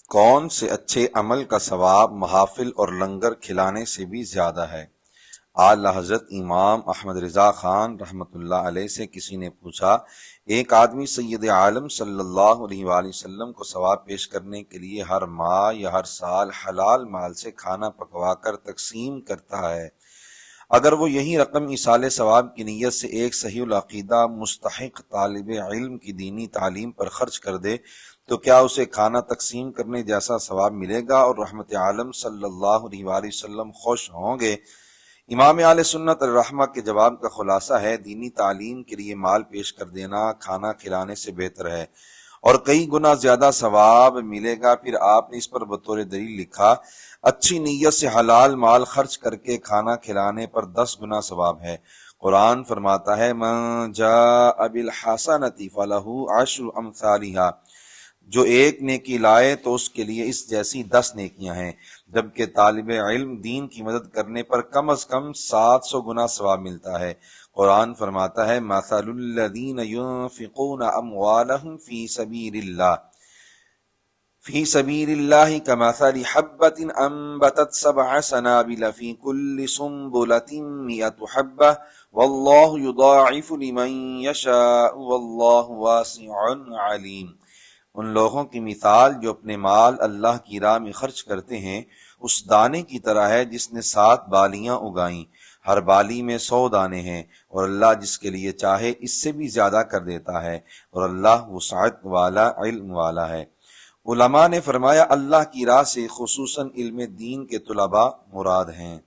کون سے اچھے عمل کا ثواب محافل اور لنگر کھلانے سے بھی زیادہ ہے؟ اعلیٰ حضرت امام احمد رضا خان رحمۃ اللہ علیہ سے کسی نے پوچھا، ایک آدمی سید عالم صلی اللہ علیہ وآلہ وسلم کو ثواب پیش کرنے کے لیے ہر ماہ یا ہر سال حلال مال سے کھانا پکوا کر تقسیم کرتا ہے، اگر وہ یہی رقم ایصال ثواب کی نیت سے ایک صحیح العقیدہ مستحق طالب علم کی دینی تعلیم پر خرچ کر دے تو کیا اسے کھانا تقسیم کرنے جیسا ثواب ملے گا اور رحمت عالم صلی اللہ علیہ وآلہ وسلم خوش ہوں گے؟ امام اہل سنت الرحمہ کے جواب کا خلاصہ ہے، دینی تعلیم کے لیے مال پیش کر دینا کھانا کھلانے سے بہتر ہے اور کئی گنا زیادہ ثواب ملے گا۔ پھر آپ نے اس پر بطور دلیل لکھا، اچھی نیت سے حلال مال خرچ کر کے کھانا کھلانے پر 10 گنا ثواب ہے۔ قرآن فرماتا ہے، من جاء بالحسنۃ فلہ عشر امثالھا، جو ایک نیکی لائے تو اس کے لیے اس جیسی 10 نیکیاں ہیں، جبکہ طالب علم دین کی مدد کرنے پر کم از کم 700 گنا ثواب ملتا ہے۔ قرآن فرماتا ہے، مثل الذین ينفقون اموالهم فی سبیل اللہ کمثل حبۃ انبتت 7 سنابل فی کل سنبلۃ 100 حبۃ واللہ یضاعف لمن یشاء واللہ واسع علیم۔ ان لوگوں کی مثال جو اپنے مال اللہ کی راہ میں خرچ کرتے ہیں اس دانے کی طرح ہے جس نے 7 بالیاں اگائیں، ہر بالی میں 100 دانے ہیں، اور اللہ جس کے لیے چاہے اس سے بھی زیادہ کر دیتا ہے، اور اللہ وسعت والا علم والا ہے۔ علماء نے فرمایا، اللہ کی راہ سے خصوصاً علم دین کے طلباء مراد ہیں۔